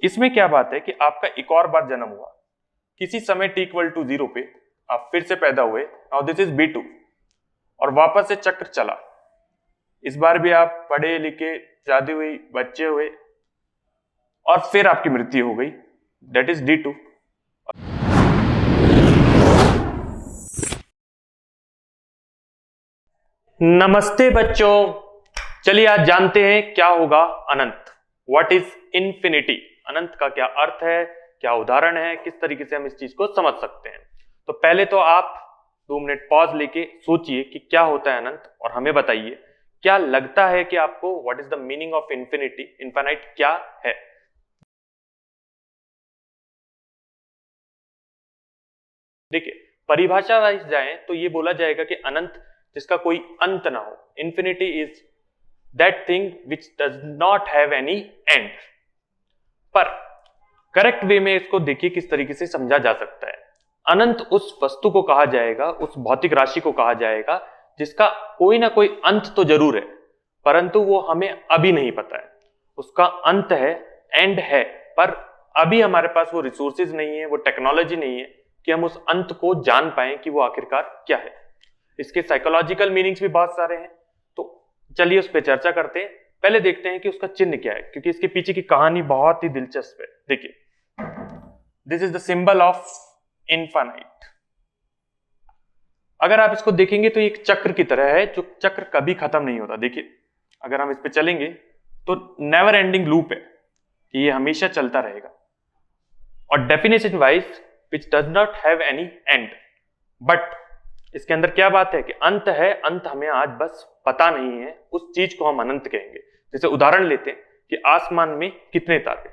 इसमें क्या बात है कि आपका एक और बार जन्म हुआ, किसी समय t=0 पे आप फिर से पैदा हुए, नाउ दिस इज B2, और वापस से चक्र चला। इस बार भी आप पढ़े लिखे, शादी हुई, बच्चे हुए, और फिर आपकी मृत्यु हो गई, दैट इज D2। नमस्ते बच्चों, चलिए आज जानते हैं क्या होगा अनंत। What is infinity? अनंत का क्या अर्थ है, क्या उदाहरण है, किस तरीके से हम इस चीज को समझ सकते हैं। तो पहले तो आप 2 मिनट पॉज लेके सोचिए कि क्या होता है अनंत, और हमें बताइए क्या लगता है कि आपको what is the meaning of infinity, infinite क्या है। देखिए, परिभाषा वाइज जाएं तो ये बोला जाएगा कि अनंत जिसका कोई अंत ना हो। Infinity is that thing which does not have any and. पर करेक्ट वे में इसको देखिए किस तरीके से समझा जा सकता है। अनंत उस वस्तु को कहा जाएगा, उस भौतिक राशि को कहा जाएगा जिसका कोई ना कोई अंत तो जरूर है, परंतु वो हमें अभी नहीं पता है। उसका अंत है, एंड है, पर अभी हमारे पास वो रिसोर्सेज नहीं है, वो टेक्नोलॉजी नहीं है कि हम उस अंत को जान पाए कि वो आखिरकार क्या है। इसके साइकोलॉजिकल मीनिंग्स भी बहुत सारे हैं, तो चलिए उस पर चर्चा करते हैं। पहले देखते हैं कि उसका चिन्ह क्या है, क्योंकि इसके पीछे की कहानी बहुत ही दिलचस्प है। देखिए, this is the symbol of infinite. अगर आप इसको देखेंगे तो एक चक्र की तरह है, जो चक्र कभी खत्म नहीं होता। देखिए, अगर हम इस पे चलेंगे तो नेवर एंडिंग लूप है कि ये हमेशा चलता रहेगा, और definition wise which does not have any and. But इसके अंदर क्या बात है कि अंत है, अंत हमें आज बस पता नहीं है, उस चीज को हम अनंत कहेंगे। जैसे उदाहरण लेते हैं कि आसमान में कितने तारे,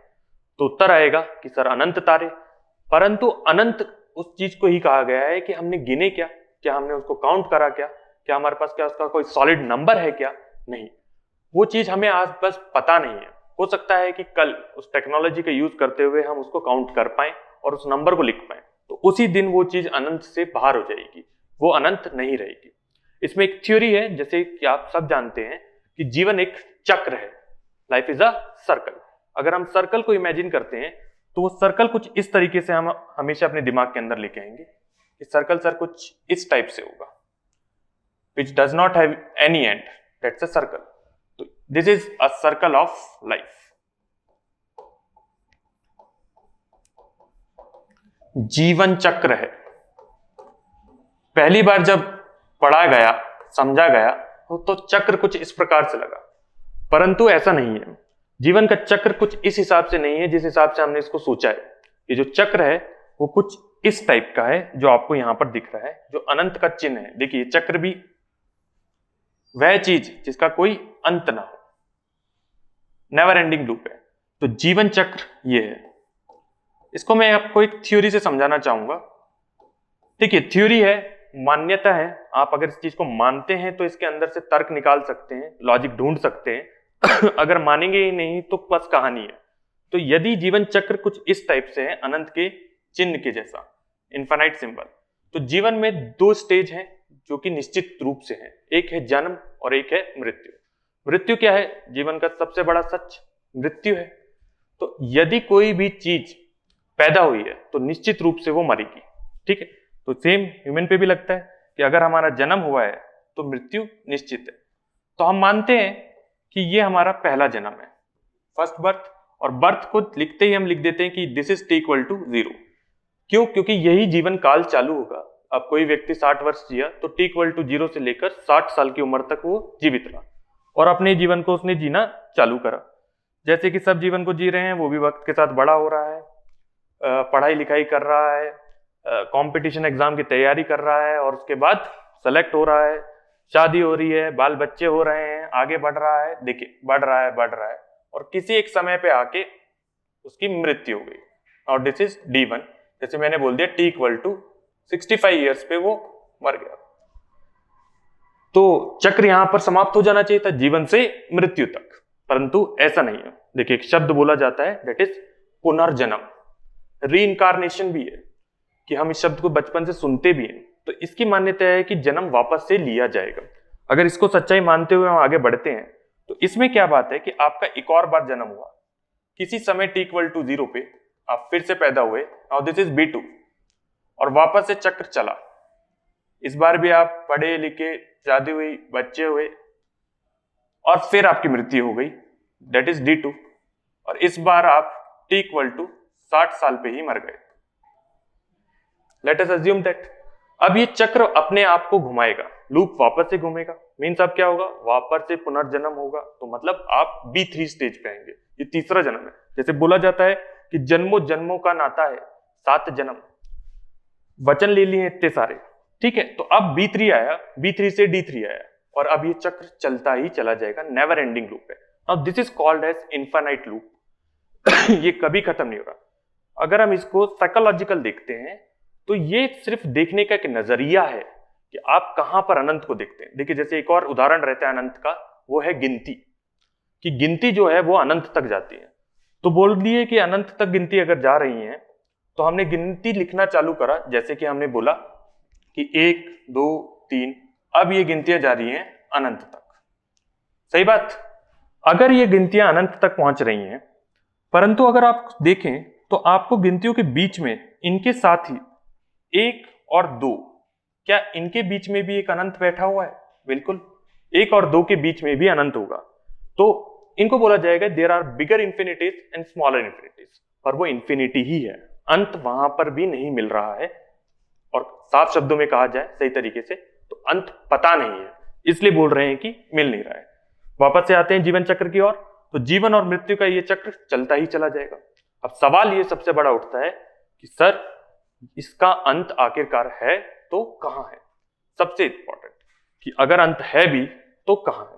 तो उत्तर आएगा कि सर अनंत तारे। परंतु अनंत उस चीज को ही कहा गया है कि हमने गिने क्या हमने उसको काउंट करा, क्या हमारे पास क्या उसका कोई सॉलिड नंबर है क्या? नहीं, वो चीज हमें आज बस पता नहीं है। हो सकता है कि कल उस टेक्नोलॉजी का यूज करते हुए हम उसको काउंट कर पाए और उस नंबर को लिख पाए, तो उसी दिन वो चीज अनंत से बाहर हो जाएगी, वो अनंत नहीं रहेगी। इसमें एक थ्योरी है, जैसे कि आप सब जानते हैं कि जीवन एक चक्र है, लाइफ इज अ सर्कल। अगर हम सर्कल को इमेजिन करते हैं तो वो सर्कल कुछ इस तरीके से हम हमेशा अपने दिमाग के अंदर लेके आएंगे कि सर्कल सर कुछ इस टाइप से होगा, which does not have any end, that's a circle. तो this is a circle of life. जीवन चक्र है। पहली बार जब पढ़ा गया, समझा गया, तो चक्र कुछ इस प्रकार से लगा, परंतु ऐसा नहीं है। जीवन का चक्र कुछ इस हिसाब से नहीं है जिस हिसाब से हमने इसको सोचा है। ये जो चक्र है वो कुछ इस टाइप का है जो आपको यहां पर दिख रहा है, जो अनंत का चिन्ह है। देखिए, चक्र भी वह चीज जिसका कोई अंत ना हो, नेवर एंडिंग लूप है। तो जीवन चक्र ये है। इसको मैं आपको एक थ्योरी से समझाना चाहूंगा। देखिए, थ्योरी है, मान्यता है। आप अगर इस चीज को मानते हैं तो इसके अंदर से तर्क निकाल सकते हैं, लॉजिक ढूंढ सकते हैं। अगर मानेंगे ही नहीं तो बस कहानी है। तो यदि जीवन चक्र कुछ इस टाइप से है, अनंत के चिन्ह के जैसा, इनफाइनाइट सिंबल, तो जीवन में 2 स्टेज हैं जो कि निश्चित रूप से हैं। एक है जन्म और एक है मृत्यु। मृत्यु क्या है? जीवन का सबसे बड़ा सच मृत्यु है। तो यदि कोई भी चीज पैदा हुई है तो निश्चित रूप से वो मरेगी, ठीक है। तो सेम ह्यूमन पे भी लगता है कि अगर हमारा जन्म हुआ है तो मृत्यु निश्चित है। तो हम मानते हैं कि ये हमारा पहला जन्म है, फर्स्ट बर्थ, और बर्थ को लिखते ही हम लिख देते हैं कि दिस इज t=0। क्यों? क्योंकि यही जीवन काल चालू होगा। अब कोई व्यक्ति 60 वर्ष जिया तो t=0 से लेकर 60 साल की उम्र तक वो जीवित रहा और अपने जीवन को उसने जीना चालू करा। जैसे कि सब जीवन को जी रहे हैं, वो भी वक्त के साथ बड़ा हो रहा है, पढ़ाई लिखाई कर रहा है, कंपटीशन एग्जाम की तैयारी कर रहा है, और उसके बाद सेलेक्ट हो रहा है, शादी हो रही है, बाल बच्चे हो रहे हैं, आगे बढ़ रहा है। देखिए, बढ़ रहा है, और किसी एक समय पे आके उसकी मृत्यु हो गई, और दिस इज D1। जैसे मैंने बोल दिया t=65 ईयर्स पे वो मर गया। तो चक्र यहां पर समाप्त हो जाना चाहिए था, जीवन से मृत्यु तक, परंतु ऐसा नहीं है। देखिए, एक शब्द बोला जाता है, दैट इज पुनर्जन्म। रीइंकारनेशन भी है कि हम इस शब्द को बचपन से सुनते भी हैं। तो इसकी मान्यता है कि जन्म वापस से लिया जाएगा। अगर इसको सच्चाई मानते हुए हम आगे बढ़ते हैं तो इसमें क्या बात है कि आपका एक और बार जन्म हुआ, किसी समय t इक्वल टू 0 पे आप फिर से पैदा हुए, नाउ दिस इज B2, और वापस से चक्र चला। इस बार भी आप पढ़े लिखे, शादी हुई, बच्चे हुए, और फिर आपकी मृत्यु हो गई, दैट इज D2, और इस बार आप t इक्वल टू 60 साल पे ही मर गए। लेट अस अज्यूम दैट अब ये चक्र अपने आप को घुमाएगा, लूप वापस से घूमेगा, मीन्स अब क्या होगा, वापस से पुनर्जन्म होगा, तो मतलब आप B3 स्टेज पे आएंगे, ये तीसरा जन्म है। जैसे बोला जाता है कि जन्मों जन्मों का नाता है, 7 जन्म, वचन ले लिए इतने सारे, ठीक है। तो अब B3 आया, B3 से D3 आया, और अब ये चक्र चलता ही चला जाएगा, नेवर एंडिंग लूप है। Now this is called as infinite loop. ये कभी खत्म नहीं होगा। अगर हम इसको साइकोलॉजिकल देखते हैं तो ये सिर्फ देखने का एक नजरिया है कि आप कहां पर अनंत को देखते हैं। देखिए जैसे एक और उदाहरण रहता है अनंत का, वो है गिनती, कि गिनती जो है वो अनंत तक जाती है। तो बोल दिए कि अनंत तक गिनती अगर जा रही है, तो हमने गिनती लिखना चालू करा, जैसे कि हमने बोला कि 1 2 3, अब ये गिनतियां जा रही हैं अनंत तक। सही बात। अगर ये गिनतियां अनंत तक पहुंच रही हैं, परंतु अगर आप देखें तो आपको गिनतियों के बीच में इनके साथ ही 1 और 2, क्या इनके बीच में भी एक अनंत बैठा हुआ है? बिल्कुल, 1 और 2 के बीच में भी अनंत होगा। तो इनको बोला जाएगा there are bigger infinities and smaller infinities, पर वो इंफिनिटी ही है, अंत वहां पर भी नहीं मिल रहा है। और साफ शब्दों में कहा जाए सही तरीके से, तो अंत पता नहीं है, इसलिए बोल रहे हैं कि मिल नहीं रहा है। वापस से आते हैं जीवन चक्र की ओर, तो जीवन और मृत्यु का ये चक्र चलता ही चला जाएगा। अब सवाल ये सबसे बड़ा उठता है कि सर इसका अंत आखिरकार है तो कहां है? सबसे इंपॉर्टेंट कि अगर अंत है भी तो कहां है।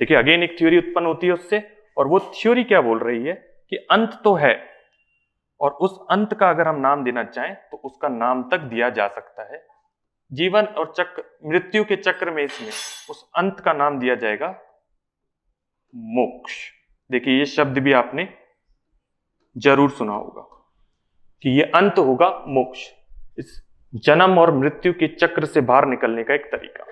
देखिए अगेन एक थ्योरी उत्पन्न होती है उससे, और वो थ्योरी क्या बोल रही है कि अंत तो है, और उस अंत का अगर हम नाम देना चाहें तो उसका नाम तक दिया जा सकता है। जीवन और चक्र, मृत्यु के चक्र में इसमें उस अंत का नाम दिया जाएगा मोक्ष। देखिए ये शब्द भी आपने जरूर सुना होगा कि ये अंत होगा मोक्ष, इस जन्म और मृत्यु के चक्र से बाहर निकलने का एक तरीका।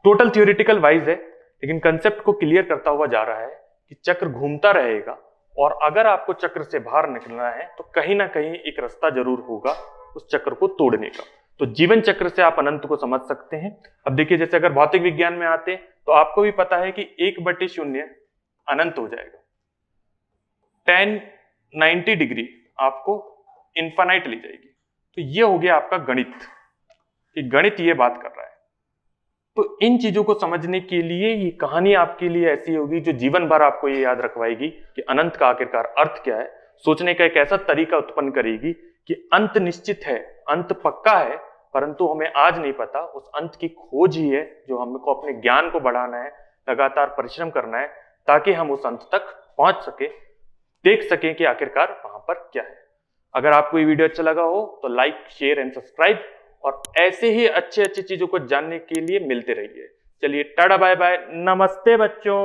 टोटल थ्योरेटिकल वाइज है, लेकिन कंसेप्ट को क्लियर करता हुआ जा रहा है कि चक्र घूमता रहेगा, और अगर आपको चक्र से बाहर निकलना है तो कहीं ना कहीं एक रास्ता जरूर होगा उस चक्र को तोड़ने का। तो जीवन चक्र से आप अनंत को समझ सकते हैं। अब देखिए जैसे अगर भौतिक विज्ञान में आते तो आपको भी पता है कि 1/0 अनंत हो जाएगा, 1090 डिग्री आपको इन्फानाइट ले जाएगी। तो ये हो गया आपका गणित, कि गणित ये बात कर रहा है। तो इन चीजों को समझने के लिए ये कहानी आपके लिए ऐसी होगी जो जीवन भर आपको ये याद रखवाएगी कि अनंत का आखिरकार अर्थ क्या है, सोचने का एक ऐसा तरीका उत्पन्न करेगी कि अंत निश्चित है, अंत पक्का है, परंतु हमें आज नहीं पता। उस अंत की खोज ही है जो हमको अपने ज्ञान को बढ़ाना है, लगातार परिश्रम करना है, ताकि हम उस अंत तक पहुंच सके, देख सकें कि आखिरकार वहां पर क्या है। अगर आपको ये वीडियो अच्छा लगा हो तो लाइक, शेयर एंड सब्सक्राइब, और ऐसे ही अच्छे अच्छे चीजों को जानने के लिए मिलते रहिए। चलिए टाटा बाय बाय, नमस्ते बच्चों।